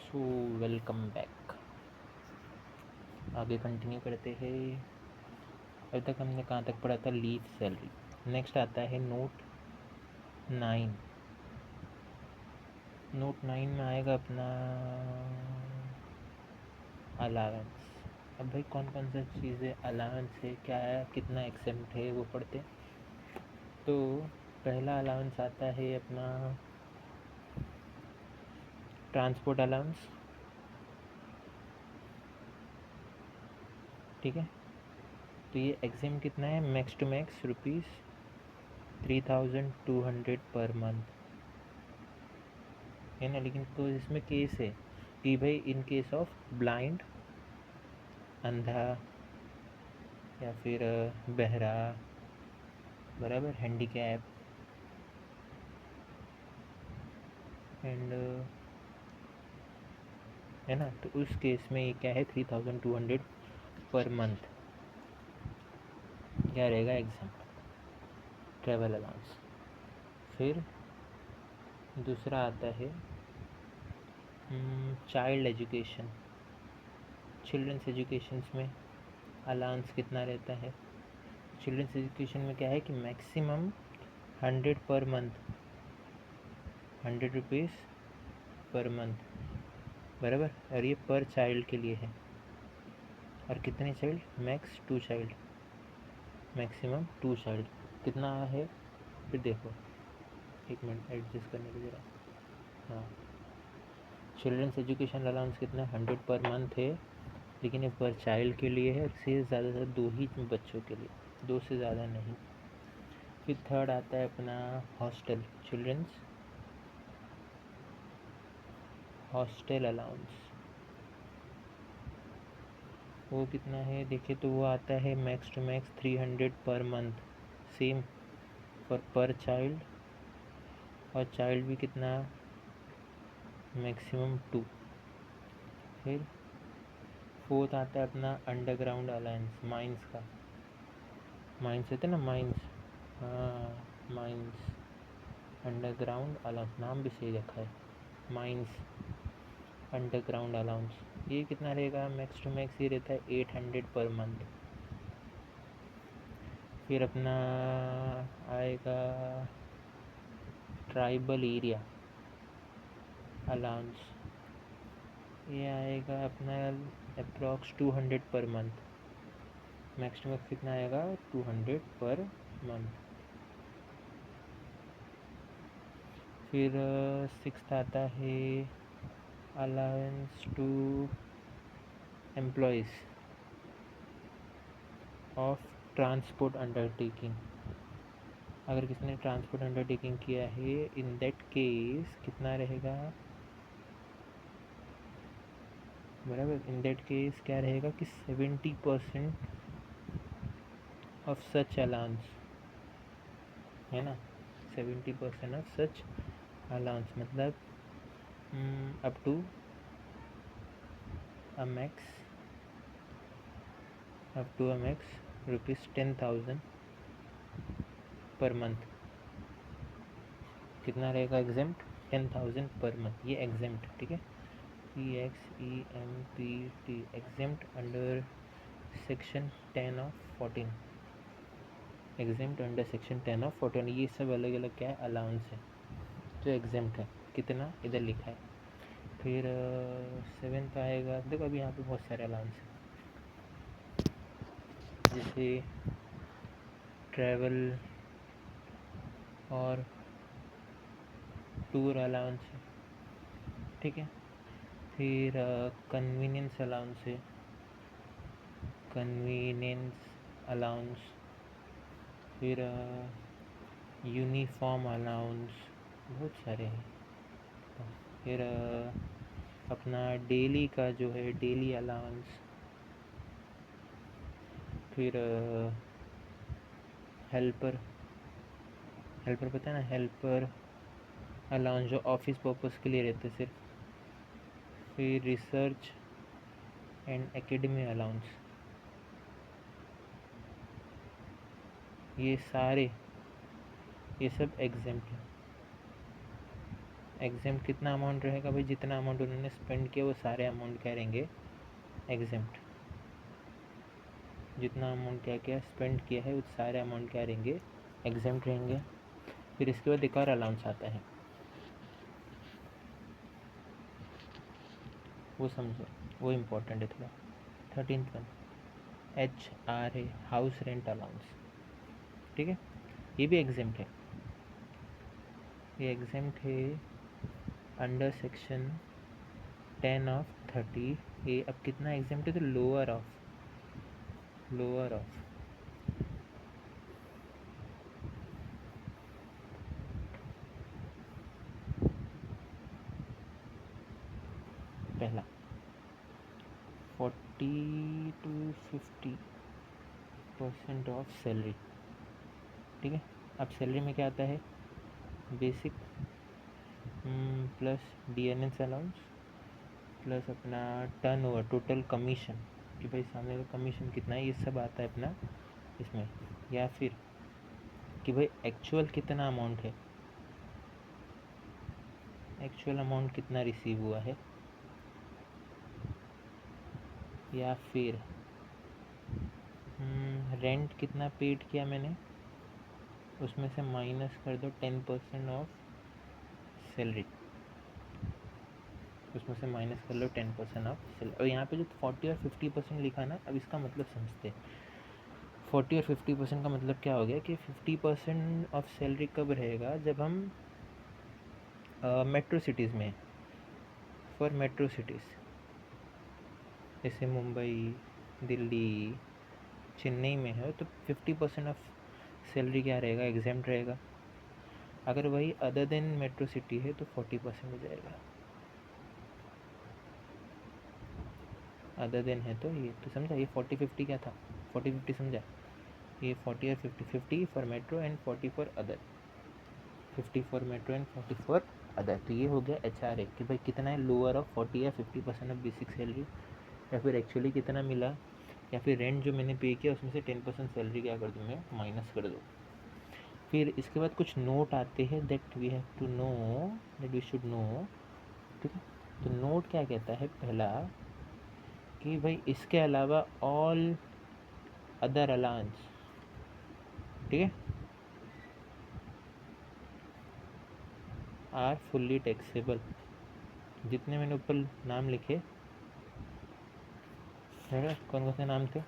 So welcome back. आगे continue करते हैं। अभी तक हमने कहाँ तक पढ़ा था? Leave salary. नेक्स्ट आता है नोट 9। नोट 9 में आएगा अपना अलावेंस। अब भाई कौन कौन सा चीज़ें अलावेंस है, क्या है, कितना एक्सेम्प्ट है, वो पढ़ते। तो पहला अलावेंस आता है अपना ट्रांसपोर्ट अलाउंस। ठीक है, तो ये एग्जाम कितना है? Max to max ₹3200 per month है ना। लेकिन तो इसमें केस है कि भाई इन केस ऑफ ब्लाइंड, अंधा या फिर बहरा, बराबर, हैंडीकैप एंड है ना, तो उस केस में ये क्या है? 3200 पर मंथ क्या रहेगा? Exam travel allowance. फिर दूसरा आता है चाइल्ड एजुकेशन। चिल्ड्रंस एजुकेशन में अलाउंस कितना रहता है? चिल्ड्रंस एजुकेशन में क्या है कि maximum 100 per month, 100 rupees per month, बराबर। और ये पर चाइल्ड के लिए है। और कितने child? Max 2 child, maximum 2 child. कितना है फिर देखो, एक मिनट एडजस्ट करने के जरा। हाँ, चिल्ड्रंस एजुकेशन अलाउंस कितना है? 100 पर मंथ है, लेकिन ये पर चाइल्ड के लिए है। से ज़्यादा 2 ही बच्चों के लिए, 2 से ज़्यादा नहीं। फिर थर्ड आता है अपना हॉस्टल, चिल्ड्रंस हॉस्टल अलाउंस। वो कितना है देखिए, तो वो आता है max to max 300 per month, same for per child. और चाइल्ड भी कितना? मैक्सिमम 2। फिर फोर्थ आता है अपना अंडरग्राउंड अलायंस, माइंस का। माइंस होते ना, माइंस, हाँ माइंस, अंडरग्राउंड अलाउंस, नाम भी सही रखा है, माइंस अंडरग्राउंड अलाउंस। ये कितना रहेगा? मैक्स टू मैक्स ये रहता है 800 पर मंथ। फिर अपना आएगा ट्राइबल एरिया अलाउंस। ये आएगा अपना approx 200 per month. Max to max कितना आएगा? 200 पर मंथ। फिर सिक्स्थ आता है allowance to employees of transport undertaking. अगर किसी ने ट्रांसपोर्ट अंडरटेकिंग किया है, इन दैट केस कितना रहेगा? बराबर, इन दैट केस क्या रहेगा कि 70% ऑफ सच अलाउंस, है ना। 70% ऑफ सच अलाउंस मतलब up to a max ₹10,000 per month. कितना रहेगा एग्जेम्प्ट? 10,000 पर मंथ, ये एग्जेम्प्ट, ठीक है। EXEMPT, exempt under section 10 of 14, exempt under section 10 of 14। ये सब अलग अलग क्या है? अलाउंस है जो एग्जेम्प्ट है। कितना इधर लिखा है। फिर सेवेंथ आएगा, देखो अभी यहाँ पे बहुत सारे अलाउंस हैं, जैसे ट्रैवल और टूर अलाउंस है, ठीक है। फिर कन्वीनियंस अलाउंस है, कन्वीनियंस अलाउंस। फिर यूनिफॉर्म अलाउंस, बहुत सारे हैं। फिर अपना डेली का जो है डेली अलाउंस। फिर हेल्पर, हेल्पर पता है ना, हेल्पर अलाउंस जो ऑफिस पर्पस के लिए रहते सिर्फ। फिर रिसर्च एंड एकेडमी अलाउंस, ये सारे, ये सब एग्जेम्प्ट हैं। एग्जेम्प्ट कितना अमाउंट रहेगा भाई, जितना अमाउंट उन्होंने स्पेंड किया वो सारे अमाउंट क्या रहेंगे, एग्जेम्प्ट। जितना अमाउंट क्या क्या स्पेंड किया है वो सारे अमाउंट क्या रहेंगे, एग्जेम्प्ट रहेंगे। फिर इसके बाद एक और अलाउंस आता है, वो समझो, वो इम्पोर्टेंट है थोड़ा। 13th one, HRA, house rent allowance. ठीक है, ये भी एग्जेम्प्ट है, ये एग्जेम्प्ट है अंडर सेक्शन 10 ऑफ 30। ये अब कितना एग्जेम्प्ट है, तो लोअर ऑफ पहला 40 to 50% ऑफ सैलरी। ठीक है, अब सैलरी में क्या आता है, basic plus DNS allowance plus अपना टर्नओवर, टोटल कमीशन, कि भाई सामने का कमीशन कितना है, ये सब आता है अपना इसमें। या फिर कि भाई एक्चुअल कितना अमाउंट है, एक्चुअल अमाउंट कितना रिसीव हुआ है। या फिर रेंट कितना पेड किया मैंने, उसमें से माइनस कर दो 10% ऑफ सैलरी, उसमें से माइनस कर लो 10% ऑफ सैलरी। और यहाँ पे जो 40 और 50% लिखा ना, अब इसका मतलब समझते हैं। 40 और 50% का मतलब क्या हो गया कि 50% ऑफ सैलरी कब रहेगा, जब हम मेट्रो सिटीज़ में, फॉर मेट्रो सिटीज़ जैसे मुंबई, दिल्ली, चेन्नई में है, तो 50% ऑफ सैलरी क्या रहेगा, एग्जेम्प्ट रहेगा। अगर वही अदर देन मेट्रो सिटी है तो 40% हो जाएगा। अदर देन है तो ये तो समझा, ये 40-50 क्या था, 40-50 समझा, ये 40 और 50 for metro and 40 for other, 50 for metro and 40 for other. तो ये हो गया HRA कि भाई कितना है, लोअर ऑफ 40 या 50% ऑफ बेसिक सैलरी, या फिर एक्चुअली कितना मिला, या फिर रेंट जो मैंने पे किया उसमें से 10% सैलरी क्या कर दूँ मैं, माइनस कर दूँ। फिर इसके बाद कुछ नोट आते हैं, that we have to know, that we should know. ठीक है, तो नोट क्या कहता है, पहला कि भाई इसके अलावा ऑल अदर अलाउंस, ठीक है, आर फुल्ली टैक्सेबल। जितने मैंने ऊपर नाम लिखे, कौन कौन से नाम थे,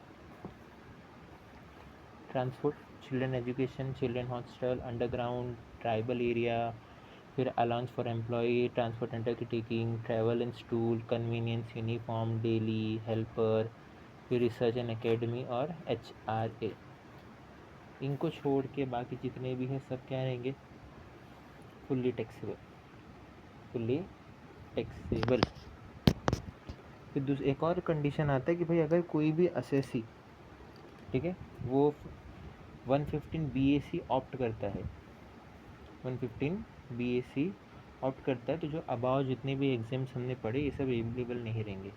transport, children education, children hostel, underground, tribal area, फिर allowance for employ, transport undertaking, travel and स्टूल, कन्वीनियंस, यूनिफॉर्म, डेली हेल्पर, फिर रिसर्च एंड एकेडमी और HRA। इनको छोड़ के बाकी जितने भी हैं सब क्या रहेंगे, फुल्ली टैक्सेबल, फुल्ली टैक्सेबल। फिर एक और कंडीशन आता है कि भाई अगर कोई भी असेसी, ठीक है, वो 115 BAC ऑप्ट करता है, 115 BAC ऑप्ट करता है, तो जो अबाव जितने भी एग्जाम्स हमने पढ़े ये सब एलिजिबल नहीं रहेंगे।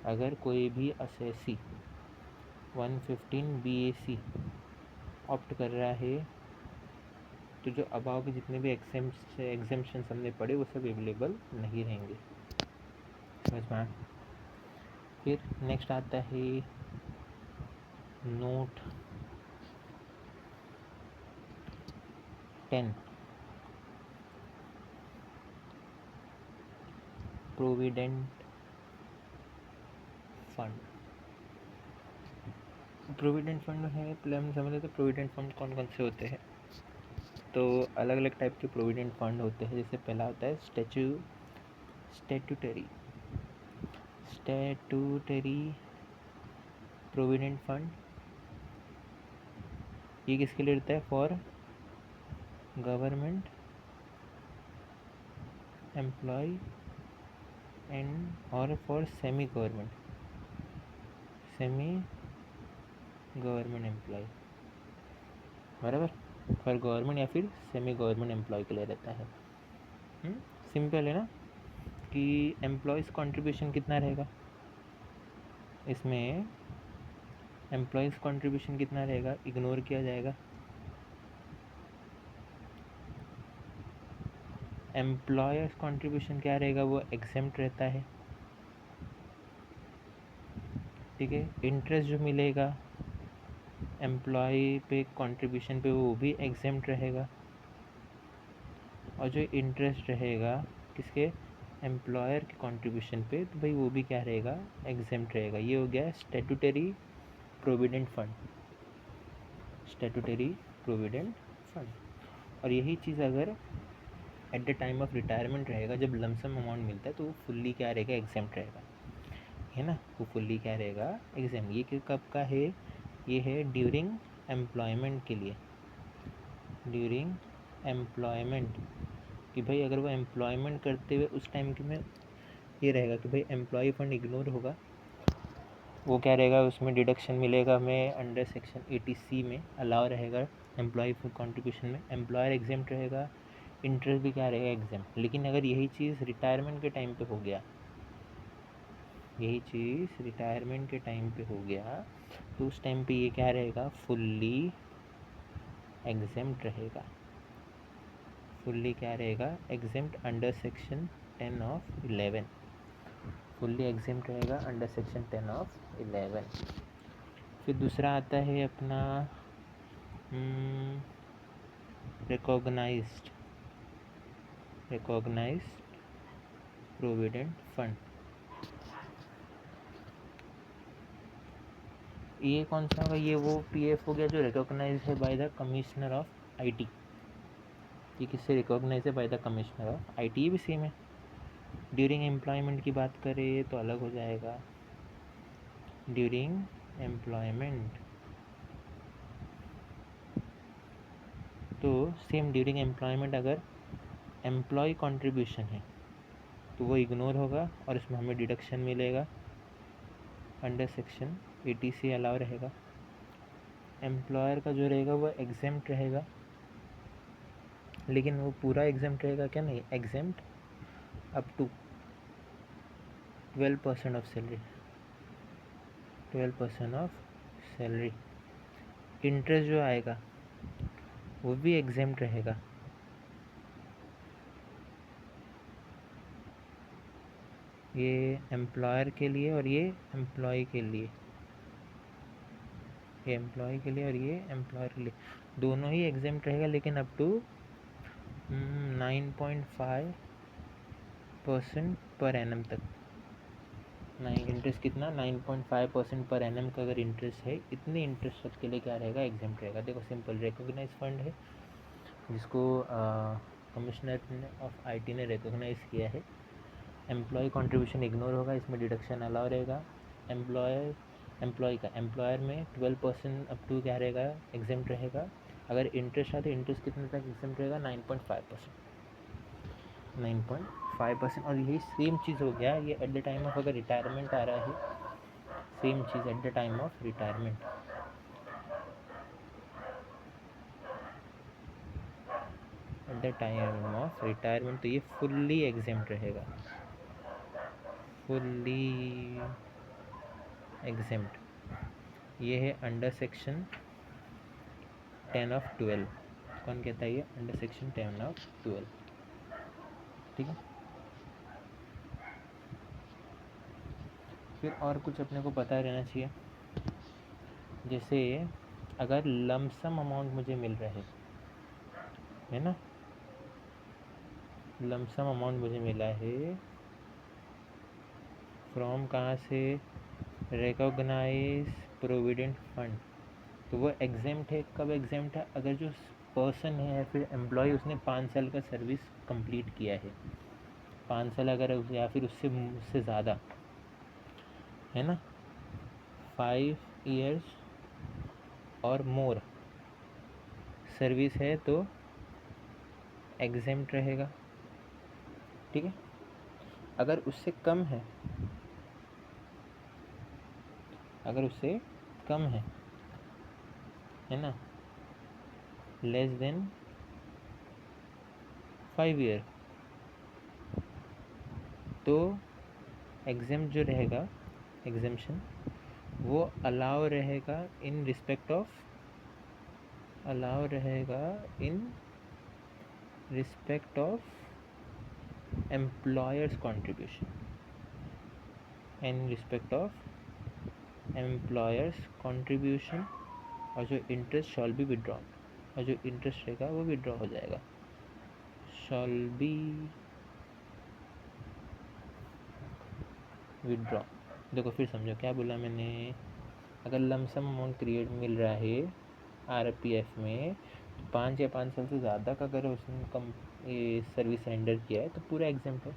अगर कोई भी असेसी 115 BAC ऑप्ट कर रहा है, तो जो अबाव के जितने भी एग्जाम्शन हमने पढ़े वो सब अवेलेबल नहीं रहेंगे। समझ में? फिर नेक्स्ट आता है note 10, provident fund. Provident fund है, पहले हम समझ लेते प्रोविडेंट फंड कौन कौन से होते हैं। तो अलग अलग टाइप के प्रोविडेंट फंड होते हैं। जैसे पहला होता है स्टैट्यूटरी प्रोविडेंट फंड। ये किसके लिए रहता है, फॉर गवर्नमेंट एम्प्लॉय एंड और फॉर सेमी गवर्नमेंट एम्प्लॉय, बराबर, फॉर गवर्नमेंट या फिर सेमी गवर्नमेंट एम्प्लॉय के लिए रहता है। सिंपल है ना, कि एम्प्लॉयज़ कंट्रीब्यूशन कितना रहेगा, इसमें एम्प्लॉयज़ कंट्रीब्यूशन कितना रहेगा, इग्नोर किया जाएगा। एम्प्लॉयर्स कंट्रीब्यूशन क्या रहेगा, वो एग्जेम्प्ट रहता है, ठीक है। इंटरेस्ट जो मिलेगा एम्प्लॉय पे कंट्रीब्यूशन पे वो भी एग्जेम्प्ट रहेगा, और जो इंटरेस्ट रहेगा किसके, एम्प्लॉयर के कंट्रीब्यूशन पे, तो भाई वो भी क्या रहेगा, एग्जेम्प्ट रहेगा। ये हो गया statutory provident fund, statutory provident fund. और यही चीज़ अगर एट ड टाइम ऑफ रिटायरमेंट रहेगा, जब लमसम अमाउंट मिलता है, तो वो फुल्ली क्या रहेगा, एग्जेम्प्ट रहेगा, है ना। वो फुल्ली क्या रहेगा, एग्जेम्प्ट। ये कब का है, ये है ड्यूरिंग एम्प्लॉयमेंट के लिए, ड्यूरिंग एम्प्लॉयमेंट, कि भाई अगर वो एम्प्लॉयमेंट करते हुए उस टाइम के में ये रहेगा कि भाई एम्प्लॉय फंड इग्नोर होगा, वो क्या रहेगा, उसमें डिडक्शन मिलेगा हमें अंडर सेक्शन 80C में अलाउ रहेगा एम्प्लॉय कंट्रीब्यूशन में, एम्प्लॉयर एग्जेम्प्ट रहेगा, इंटरेस्ट भी क्या रहेगा, एग्जेम्प्ट। लेकिन अगर यही चीज़ रिटायरमेंट के टाइम पे हो गया, यही चीज़ रिटायरमेंट के टाइम पे हो गया, तो उस टाइम पे ये क्या रहेगा, फुल्ली एग्जेम्प्ट रहेगा, फुल्ली क्या रहेगा, exempt under section 10 of 11, fully exempt रहेगा अंडर सेक्शन 10 ऑफ 11। फिर दूसरा आता है अपना रिकॉग्नाइज्ड प्रोविडेंट फंड। ये कौन सा होगा, ये वो पीएफ हो गया जो रिकॉग्नाइज है by the commissioner of IT. ये किससे रिकॉग्नाइज है, by the commissioner of IT, ये भी सेम है। ड्यूरिंग एम्प्लॉयमेंट की बात करें तो अलग हो जाएगा, ड्यूरिंग एम्प्लॉयमेंट तो सेम, ड्यूरिंग एम्प्लॉयमेंट अगर एम्प्लॉय कंट्रीब्यूशन है तो वो इग्नोर होगा और इसमें हमें डिडक्शन मिलेगा, अंडर सेक्शन 80C अलाउ रहेगा। एम्प्लॉयर का जो रहेगा वो एग्जेम्प्ट रहेगा, लेकिन वो पूरा एग्जेम्प्ट रहेगा क्या, नहीं, exempt up to 12% of salary, 12% of salary. Interest जो आएगा वो भी एग्जेम्प्ट रहेगा, ये एम्प्लॉयर के लिए और ये एम्प्लॉय के लिए, ये एम्प्लॉय के लिए और ये एम्प्लॉयर के लिए, दोनों ही एग्जेम्प्ट रहेगा, लेकिन अप टू 9.5% पर एनम तक। इंटरेस्ट कितना, 9.5% पर एनम का अगर इंटरेस्ट है, इतने इंटरेस्ट तक के लिए क्या रहेगा, एग्जेम्प्ट रहेगा। देखो सिंपल, रिकॉग्नाइज फंड है जिसको कमिश्नर ऑफ आईटी ने रिकॉग्नाइज किया है, एम्प्लॉय कंट्रीब्यूशन इग्नोर होगा, इसमें डिडक्शन अलाउ रहेगा। एम्प्लॉयर में 12% अप टू क्या रहेगा, एग्जेम्प्ट रहेगा। अगर इंटरेस्ट आता है, इंटरेस्ट कितने तक एग्जेम्प्ट रहेगा, 9.5%। और यही सेम चीज़ हो गया, ये एट द टाइम ऑफ अगर रिटायरमेंट आ रहा है, same cheese at the time of retirement, at the time of retirement तो ये फुल्ली एग्जेम्प्ट रहेगा, फुल्ली एग्जेम्प्ट। ये है अंडर सेक्शन 10 ऑफ 12। कौन कहता है, ये अंडर सेक्शन 10 ऑफ 12, ठीक है। फिर और कुछ अपने को पता रहना चाहिए, जैसे अगर लमसम अमाउंट मुझे मिल रहा है ना, लमसम अमाउंट मुझे मिला है फ्रॉम कहाँ से, रिकॉग्नाइज प्रोविडेंट फंड, तो वो एग्जेम्प्ट है। कब एग्जेम्प्ट है, अगर जो पर्सन है या फिर एम्प्लॉय उसने 5 साल का सर्विस कंप्लीट किया है, 5 साल अगर या फिर उससे ज़्यादा, है ना, 5 years और मोर सर्विस है तो एग्जेम्प्ट रहेगा, ठीक है। अगर उससे कम है, अगर उससे कम है ना, लेस देन 5 year, तो एग्जेम्प्ट जो रहेगा, एग्जेम्पशन वो अलाउ रहेगा इन रिस्पेक्ट ऑफ, अलाउ रहेगा in respect of employers contribution in respect of employers contribution, और जो इंटरेस्ट शॉल बी विड्रॉन, और जो इंटरेस्ट रहेगा वो विड्रॉ हो जाएगा। Shawl B withdraw. देखो फिर समझो क्या बोला मैंने। अगर लमसम अमाउंट क्रिएट मिल रहा है आरपीएफ में, तो 5 या 5 साल से ज़्यादा का अगर उसने कम ये सर्विस रेंडर किया है तो पूरा एग्जाम्प्ट है।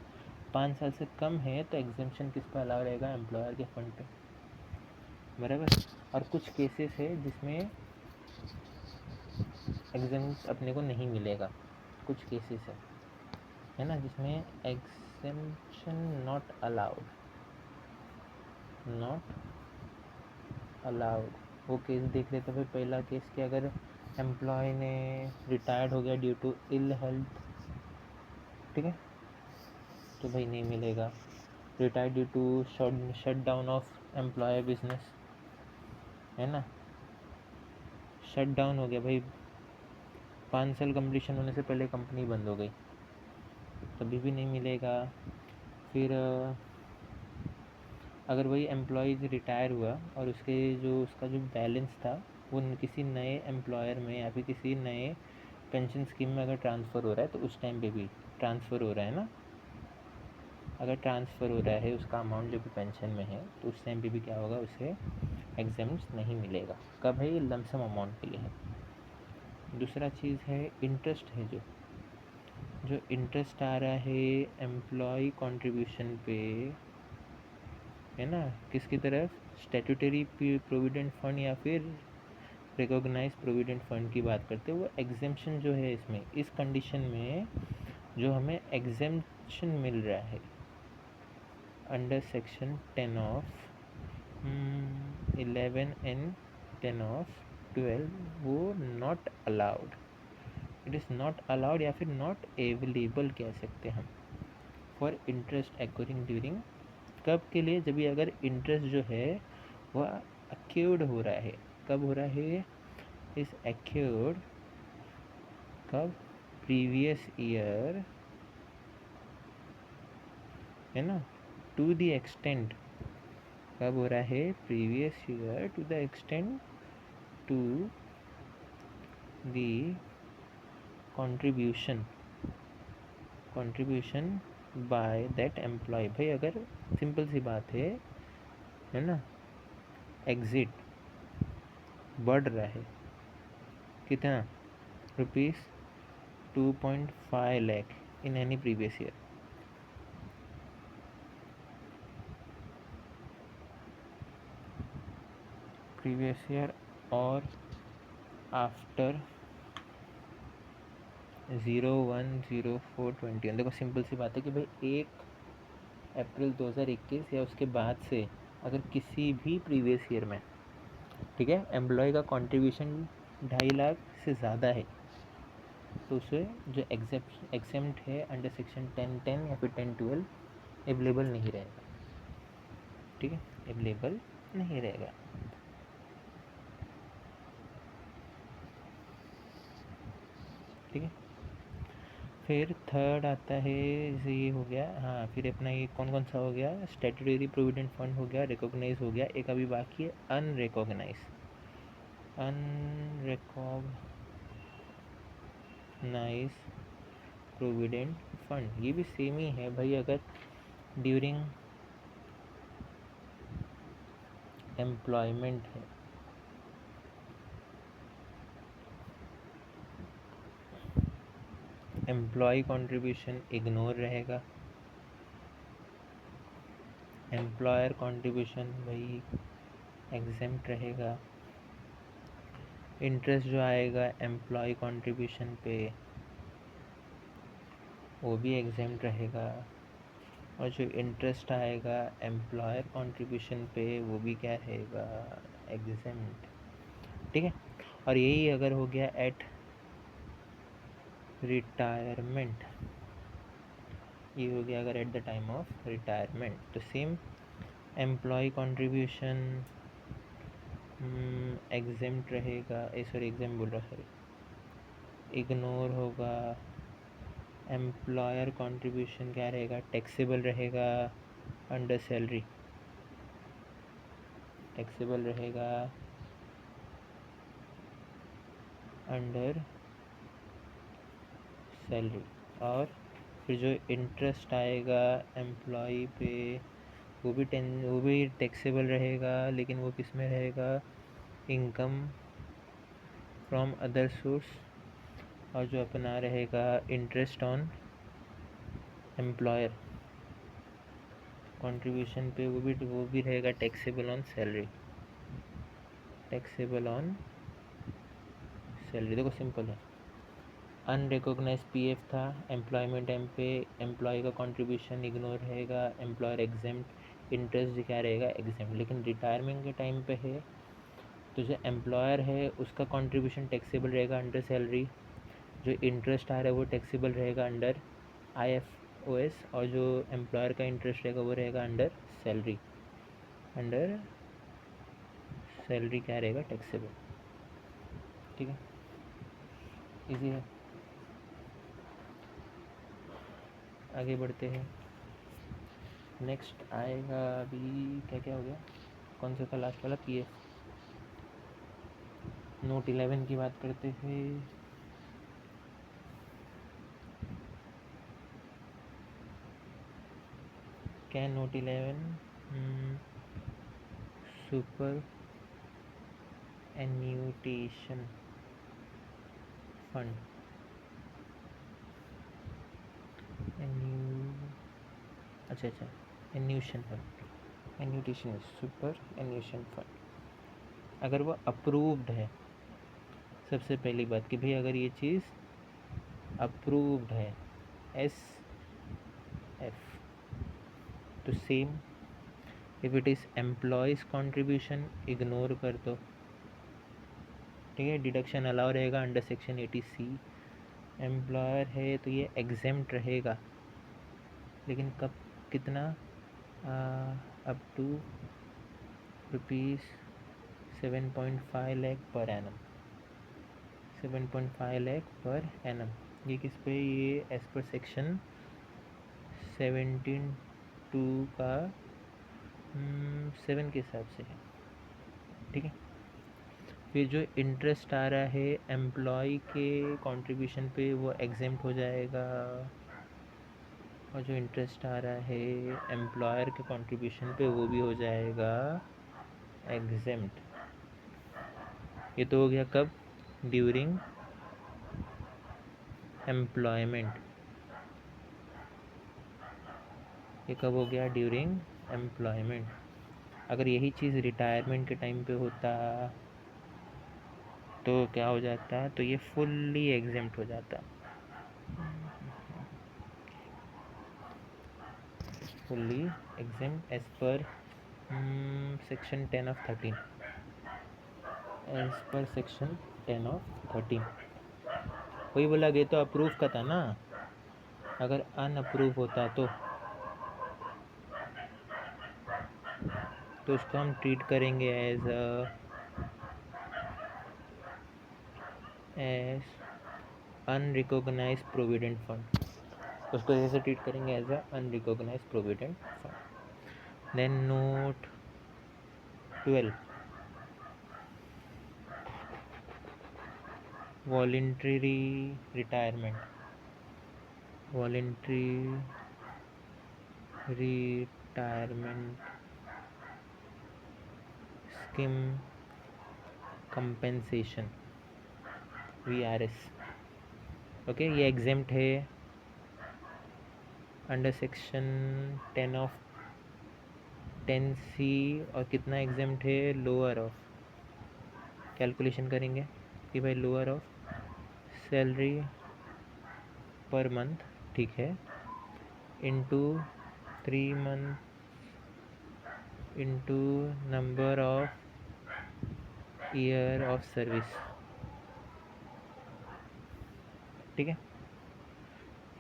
5 साल से कम है तो एग्जाम्पशन किस पर अलाउ रहेगा? एम्प्लॉयर के फंड पे, बराबर। और कुछ केसेस है जिसमें एग्जाम्प्ट अपने को नहीं मिलेगा, कुछ केसेस है ना, जिसमें exemption not allowed, not allowed. वो केस देख लेते भाई। पहला केस कि अगर एम्प्लॉय ने रिटायर्ड हो गया ड्यू टू इल हेल्थ, ठीक है, तो भाई नहीं मिलेगा। Retired due to shut down of employer business, है ना, शट डाउन हो गया भाई, 5 साल कंप्लीशन होने से पहले कंपनी बंद हो गई, तभी भी नहीं मिलेगा। फिर अगर वही एम्प्लॉय रिटायर हुआ और उसका जो बैलेंस था वो किसी नए एम्प्लॉयर में या फिर किसी नए पेंशन स्कीम में अगर ट्रांसफ़र हो रहा है, तो उस टाइम पे भी ट्रांसफ़र हो रहा है ना, अगर ट्रांसफ़र हो रहा है उसका अमाउंट जो भी पेंशन में है, तो उस टाइम पे भी क्या होगा, उसे एग्जाम्प्ट नहीं मिलेगा। कब है? ये लमसम अमाउंट के लिए है। दूसरा चीज़ है इंटरेस्ट है, जो इंटरेस्ट आ रहा है एम्प्लॉय कंट्रीब्यूशन पे, है ना, किसकी तरफ? स्टैट्यूटरी प्रोविडेंट फंड या फिर रिकॉग्नाइज प्रोविडेंट फंड की बात करते हैं। वो एग्जेम्पशन जो है इसमें, इस कंडीशन में जो हमें एग्जेम्पशन मिल रहा है under section 10 of 11 and 10 of 12, वो not allowed, it is not allowed या फिर नॉट अवेलेबल कह सकते हैं हम, फॉर इंटरेस्ट एक्वायरिंग ड्यूरिंग, कब के लिए? जब भी अगर इंटरेस्ट जो है वह अक्यूर्ड हो रहा है। कब हो रहा है? इस अक्यूर्ड कब? प्रीवियस ईयर, है ना, टू द एक्सटेंट, कब हो रहा है? Previous year to the extent to the contribution by that employ. भाई अगर सिंपल सी बात है ना, एग्जिट बढ़ रहा है, कितना? ₹2.5 lakh in any previous year, और आफ्टर 01/04/21। देखो सिंपल सी बात है कि भाई 1 अप्रैल 2021 या उसके बाद से अगर किसी भी प्रीवियस ईयर में, ठीक है, एम्प्लॉय का कंट्रीब्यूशन 2.5 लाख से ज़्यादा है, तो उसे जो एग्जेम्प्ट है अंडर सेक्शन 10(10) या फिर 10(12) अवेलेबल नहीं रहेगा, ठीक है, अवेलेबल नहीं रहेगा। ठीक है, फिर थर्ड आता है, जैसे ये हो गया, हाँ, फिर अपना ये कौन कौन सा हो गया? स्टैट्यूटरी प्रोविडेंट फंड हो गया, रिकॉग्नाइज हो गया, एक अभी बाकी है अनरिकॉग्नाइज प्रोविडेंट फंड। ये भी सेम ही है भाई। अगर ड्यूरिंग एम्प्लॉयमेंट है, एम्प्लॉय कंट्रीब्यूशन इग्नोर रहेगा, एम्प्लॉयर कंट्रीब्यूशन भाई एग्जेम्प्ट रहेगा, इंटरेस्ट जो आएगा एम्प्लॉय कंट्रीब्यूशन पे वो भी एग्जेम्प्ट रहेगा, और जो इंटरेस्ट आएगा एम्प्लॉयर कंट्रीब्यूशन पे वो भी क्या रहेगा? एग्जेम्प्ट। ठीक है, और यही अगर हो गया एट रिटायरमेंट, ये हो गया अगर at the time of retirement, तो सेम एम्प्लॉय कंट्रीब्यूशन एग्जेम्प्ट रहेगा, सॉरी एग्जेम्प्ट बोल रहा, सॉरी, इग्नोर होगा, एम्प्लॉयर कंट्रीब्यूशन क्या रहेगा, टैक्सेबल रहेगा अंडर सैलरी, टैक्सेबल रहेगा अंडर सैलरी। और फिर जो इंटरेस्ट आएगा एम्प्लॉय पे वो भी टैक्सेबल रहेगा, लेकिन वो किस में रहेगा, इनकम फ्रॉम अदर सोर्स। और जो अपना रहेगा इंटरेस्ट ऑन एम्प्लॉयर कंट्रीब्यूशन पे वो भी रहेगा taxable on salary, taxable on salary. देखो सिंपल है। अनरिकॉग्नाइज पीएफ था, एम्प्लॉयमेंट एम पे एम्प्लॉय का कंट्रीब्यूशन इग्नोर रहेगा, एम्प्लॉयर एग्जेम्प्ट, इंटरेस्ट क्या रहेगा एग्जेम्प्ट। लेकिन रिटायरमेंट के टाइम पे है तो जो एम्प्लॉयर है उसका कंट्रीब्यूशन टैक्सेबल रहेगा अंडर सैलरी, जो इंटरेस्ट आ रहा है वो टैक्सेबल रहेगा अंडर IFOS, और जो एम्प्लॉयर का इंटरेस्ट रहेगा वो रहेगा अंडर सैलरी, अंडर सैलरी क्या रहेगा टैक्सेबल। ठीक है, इजी है। आगे बढ़ते हैं। नेक्स्ट आएगा अभी क्या क्या हो गया, कौन सा था लास्ट वाला, PF। नोट 11 की बात करते हैं। क्या नोट 11, सुपर एन्यूटेशन फंड, अच्छा एन्यूशन फंड, एन्यूटेशन सुपर एन्यूशन फंड। अगर वो अप्रूव्ड है, सबसे पहली बात कि भाई अगर ये चीज़ अप्रूव्ड है SF, तो same if it is employees contribution ignore कर दो, ठीक है, डिडक्शन अलाउ रहेगा अंडर सेक्शन 80C। एम्प्लॉयर है तो ये एग्जेम्प्ट रहेगा, लेकिन कब, कितना, up to ₹7.5 lakh per annum, 7.5 lakh per annum. ये किस पे, ये एज पर सेक्शन 17(2) का 7 के हिसाब से है। ठीक है, फिर जो इंटरेस्ट आ रहा है एम्प्लॉय के कंट्रीब्यूशन पे वो एग्जेम्प्ट हो जाएगा, और जो इंटरेस्ट आ रहा है एम्प्लॉयर के कंट्रीब्यूशन पे वो भी हो जाएगा एग्जेम्प्ट। ये तो हो गया कब, ड्यूरिंग एम्प्लॉयमेंट। ये कब हो गया, ड्यूरिंग एम्प्लॉयमेंट। अगर यही चीज़ रिटायरमेंट के टाइम पे होता तो क्या हो जाता, तो ये फुल्ली एग्जेम्प्ट हो जाता, fully exempt as per section 10 of 13, as per section 10 of 13। वही बोला गया तो अप्रूव का था ना, अगर अनअप्रूव होता तो उसको हम ट्रीट करेंगे एज अनरिकॉग्नाइज प्रोविडेंट फंड, उसको ऐसे ट्रीट करेंगे as unrecognised provident fund. Then note 12, voluntary retirement, voluntary retirement scheme compensation, VRS। Okay, ये एग्जेम्प्ट है अंडर सेक्शन 10 ऑफ 10C, और कितना एग्जेम्प्ट है, लोअर ऑफ, कैलकुलेशन करेंगे कि भाई lower of salary per month, ठीक है, into 3 month into number of year of service. ठीक है,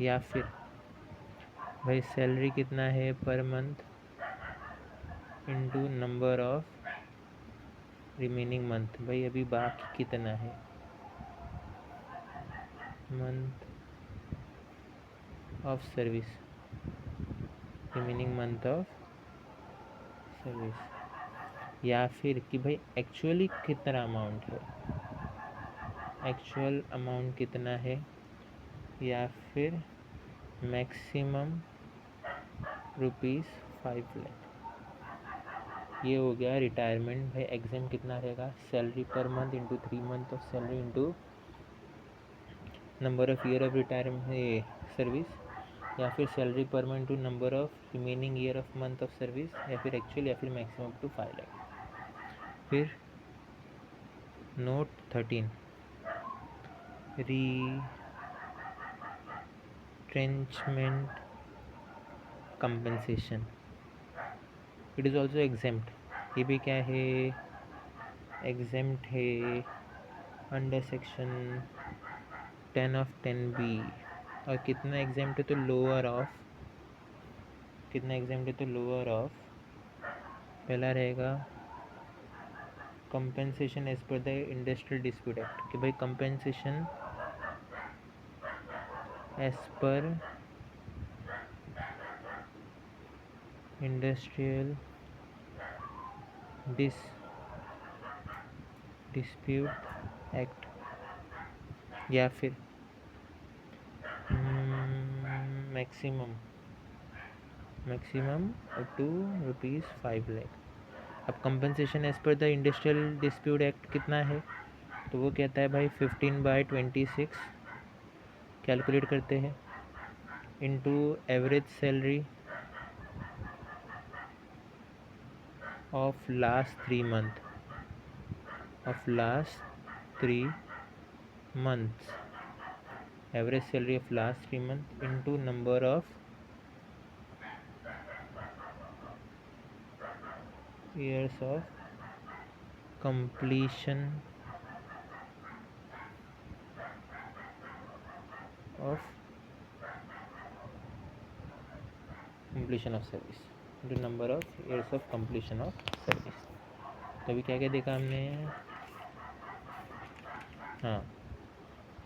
या फिर भाई सैलरी कितना है per month into number of remaining month, भाई अभी बाकी कितना है month of service, remaining month of service, या फिर कि भाई एक्चुअली कितना अमाउंट है, एक्चुअल अमाउंट कितना है, या फिर मैक्सिमम ₹5 लाख। ये हो गया रिटायरमेंट। भाई एग्जाम कितना रहेगा, salary per month into 3 month of salary into number of year of retirement service, या फिर salary per month to number of remaining year of month of service, या फिर एक्चुअल, या फिर मैक्सिमम टू 5 लाख। फिर note 13, retrenchment compensation, it is also exempt. ये भी क्या है, एग्जेम्प्ट है अंडर सेक्शन 10 ऑफ 10B। और कितना एग्जेम्प्ट है, तो लोअर ऑफ, कितना एग्जेम्प्ट है, तो लोअर ऑफ, पहला रहेगा compensation as per the industrial dispute act, कि भाई compensation as per industrial dispute act, या फिर मैक्सिमम टू ₹5 लाख। अब compensation as per the industrial dispute act कितना है, तो वो कहता है भाई 15/26 कैलकुलेट करते हैं into average salary of last 3 month, average salary of last 3 month into number of years of completion of service into number of years of completion of service. तो अभी क्या क्या देखा हमने, हाँ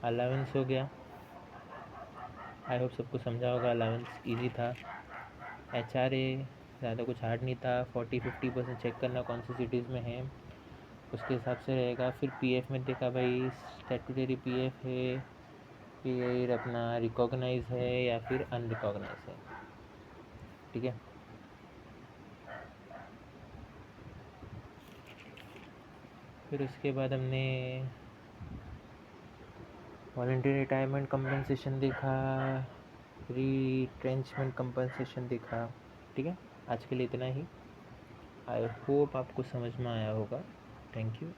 अलाउंस हो गया, आई होप सबको समझा होगा। अलाउंस इजी था। HRA ज़्यादा कुछ हार्ड नहीं था, 40-50% चेक करना कौन सी सिटीज़ में है, उसके हिसाब से रहेगा। फिर PF में देखा भाई स्टैट्यूटरी PF है, फिर अपना रिकॉग्नाइज है या फिर अनरिकॉग्नाइज है, ठीक है। फिर उसके बाद हमने वॉलंटरी रिटायरमेंट कंपनसेशन देखा, रिट्रेंचमेंट कंपनसेशन देखा, ठीक है। आज के लिए इतना ही। आई होप आपको समझ में आया होगा। Thank you.